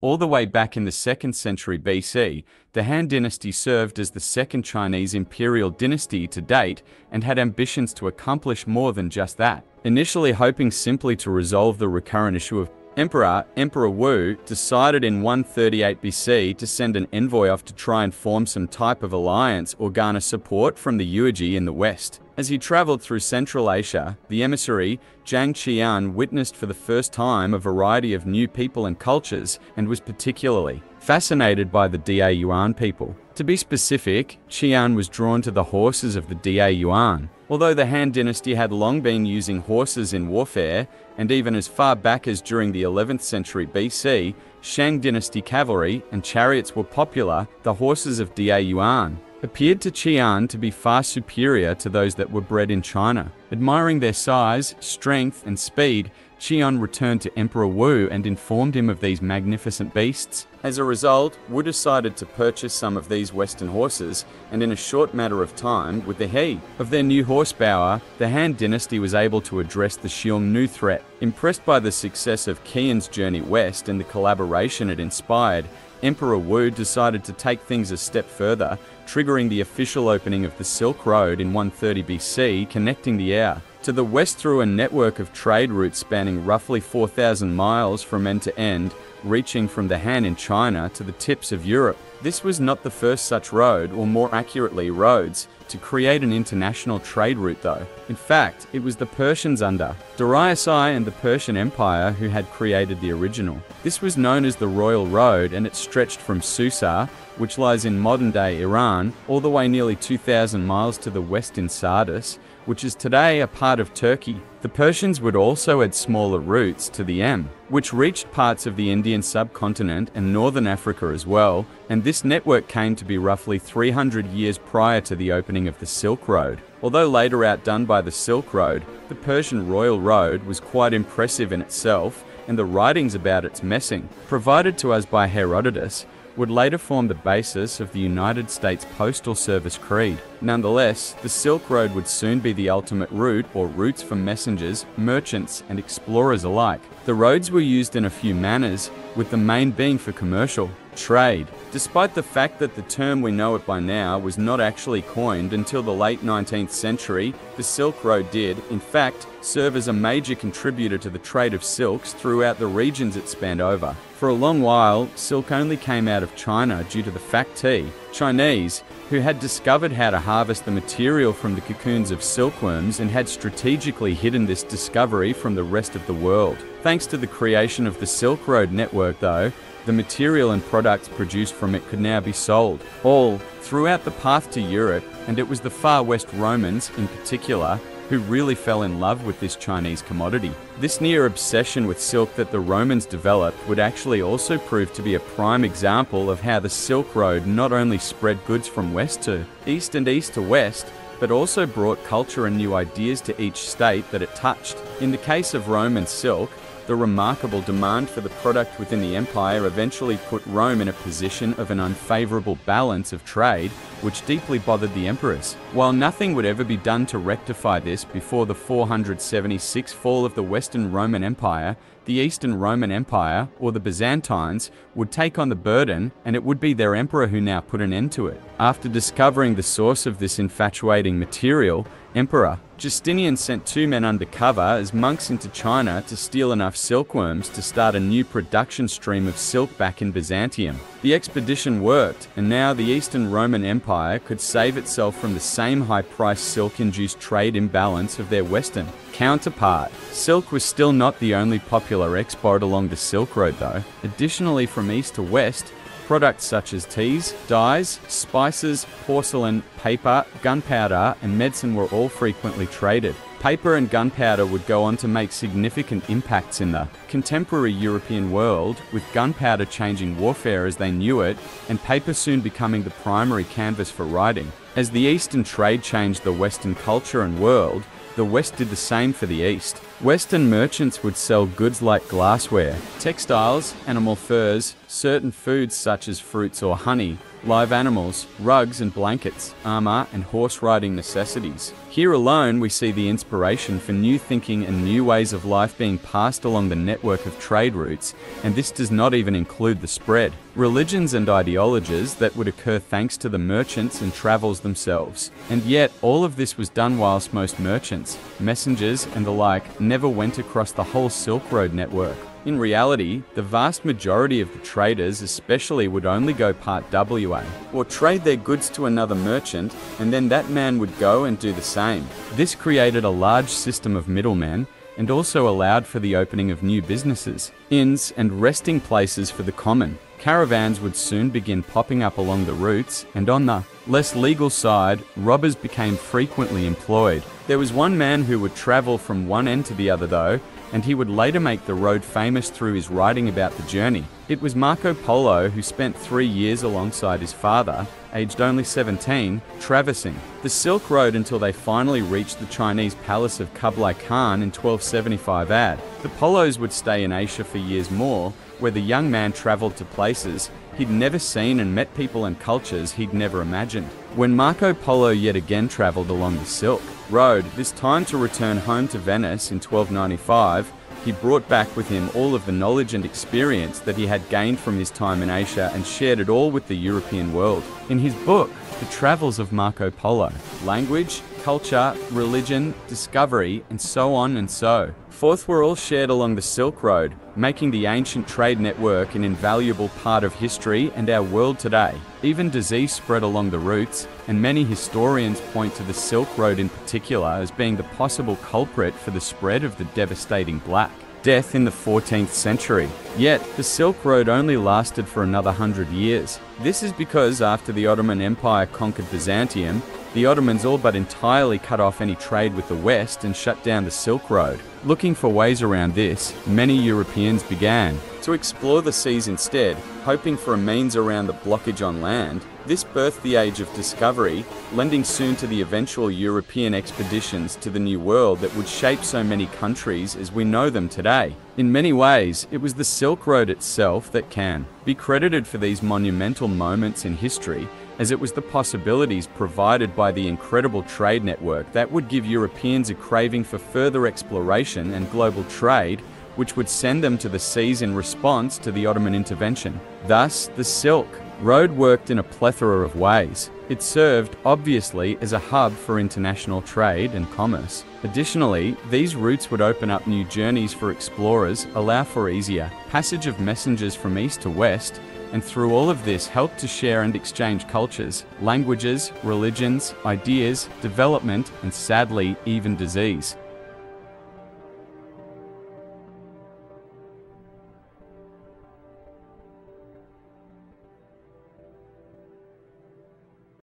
All the way back in the 2nd century BC, the Han dynasty served as the second Chinese imperial dynasty to date and had ambitions to accomplish more than just that. Initially hoping simply to resolve the recurrent issue of Emperor Wu decided in 138 BC to send an envoy off to try and form some type of alliance or garner support from the Yuezhi in the west. As he traveled through Central Asia, the emissary, Zhang Qian, witnessed for the first time a variety of new people and cultures and was particularly fascinated by the Da Yuan people. To be specific, Qian was drawn to the horses of the Da Yuan. Although the Han dynasty had long been using horses in warfare, and even as far back as during the 11th century BC, Shang dynasty cavalry and chariots were popular, the horses of Da Yuan appeared to Qian to be far superior to those that were bred in China. Admiring their size, strength, and speed, Qian returned to Emperor Wu and informed him of these magnificent beasts. As a result, Wu decided to purchase some of these western horses, and in a short matter of time, with the help of their new horsepower, the Han dynasty was able to address the Xiongnu threat. Impressed by the success of Qian's journey west and the collaboration it inspired, Emperor Wu decided to take things a step further, triggering the official opening of the Silk Road in 130 BC, connecting the air to the west through a network of trade routes spanning roughly 4,000 miles from end to end, reaching from the Han in China to the tips of Europe. This was not the first such road, or more accurately roads, to create an international trade route though. In fact, it was the Persians under Darius I and the Persian Empire who had created the original. This was known as the Royal Road, and it stretched from Susa, which lies in modern-day Iran, all the way nearly 2,000 miles to the west in Sardis, which is today a part of Turkey. The Persians would also add smaller routes to the which reached parts of the Indian subcontinent and northern Africa as well, and this network came to be roughly 300 years prior to the opening of the Silk Road. Although later outdone by the Silk Road, the Persian Royal Road was quite impressive in itself, and the writings about its messing, provided to us by Herodotus, would later form the basis of the United States Postal Service creed. Nonetheless, the Silk Road would soon be the ultimate route or routes for messengers, merchants, and explorers alike. The roads were used in a few manners, with the main being for commercial trade. Despite the fact that the term we know it by now was not actually coined until the late 19th century, the Silk Road did, in fact, serve as a major contributor to the trade of silks throughout the regions it spanned over. For a long while, silk only came out of China due to the fact Chinese, who had discovered how to harvest the material from the cocoons of silkworms and had strategically hidden this discovery from the rest of the world. Thanks to the creation of the Silk Road network though, the material and products produced from it could now be sold all throughout the path to Europe, and it was the Far West Romans, in particular, who really fell in love with this Chinese commodity. This near obsession with silk that the Romans developed would actually also prove to be a prime example of how the Silk Road not only spread goods from west to east and east to west, but also brought culture and new ideas to each state that it touched. In the case of Roman silk, the remarkable demand for the product within the empire eventually put Rome in a position of an unfavorable balance of trade, which deeply bothered the emperors. While nothing would ever be done to rectify this before the 476 fall of the Western Roman Empire, the Eastern Roman Empire, or the Byzantines, would take on the burden, and it would be their emperor who now put an end to it. After discovering the source of this infatuating material, Emperor Justinian sent 2 men undercover as monks into China to steal enough silkworms to start a new production stream of silk back in Byzantium. The expedition worked, and now the Eastern Roman Empire could save itself from the same high-priced silk-induced trade imbalance of their Western counterpart. Silk was still not the only popular export along the Silk Road though. Additionally, from east to west, products such as teas, dyes, spices, porcelain, paper, gunpowder, and medicine were all frequently traded. Paper and gunpowder would go on to make significant impacts in the contemporary European world, with gunpowder changing warfare as they knew it, and paper soon becoming the primary canvas for writing. As the Eastern trade changed the Western culture and world, the West did the same for the East. Western merchants would sell goods like glassware, textiles, animal furs, certain foods such as fruits or honey, live animals, rugs and blankets, armor and horse riding necessities. Here alone we see the inspiration for new thinking and new ways of life being passed along the network of trade routes, and this does not even include the spread, religions and ideologies that would occur thanks to the merchants and travels themselves. And yet all of this was done whilst most merchants, messengers and the like never went across the whole Silk Road network. In reality, the vast majority of the traders especially would only go part WA, or trade their goods to another merchant, and then that man would go and do the same. This created a large system of middlemen, and also allowed for the opening of new businesses, inns and resting places for the common. Caravans would soon begin popping up along the routes, and on the less legal side, robbers became frequently employed. There was one man who would travel from one end to the other though, and he would later make the road famous through his writing about the journey. It was Marco Polo who spent 3 years alongside his father, aged only 17, traversing the Silk Road until they finally reached the Chinese palace of Kublai Khan in 1275 AD. The Polos would stay in Asia for years more, where the young man travelled to places he'd never seen and met people and cultures he'd never imagined. When Marco Polo yet again travelled along the Silk Road, this time to return home to Venice in 1295, he brought back with him all of the knowledge and experience that he had gained from his time in Asia and shared it all with the European world. In his book, The Travels of Marco Polo, language, culture, religion, discovery, and so on and so forth were all shared along the Silk Road, making the ancient trade network an invaluable part of history and our world today. Even disease spread along the routes, and many historians point to the Silk Road in particular as being the possible culprit for the spread of the devastating Black Death in the 14th century. Yet, the Silk Road only lasted for another 100 years. This is because after the Ottoman Empire conquered Byzantium, the Ottomans all but entirely cut off any trade with the West and shut down the Silk Road. Looking for ways around this, many Europeans began to explore the seas instead, hoping for a means around the blockage on land. This birthed the age of discovery, lending soon to the eventual European expeditions to the New World that would shape so many countries as we know them today. In many ways, it was the Silk Road itself that can be credited for these monumental moments in history, as it was the possibilities provided by the incredible trade network that would give Europeans a craving for further exploration and global trade, which would send them to the seas in response to the Ottoman intervention. Thus, the Silk Road worked in a plethora of ways. It served, obviously, as a hub for international trade and commerce. Additionally, these routes would open up new journeys for explorers, allow for easier passage of messengers from east to west, and through all of this help to share and exchange cultures, languages, religions, ideas, development, and sadly, even disease.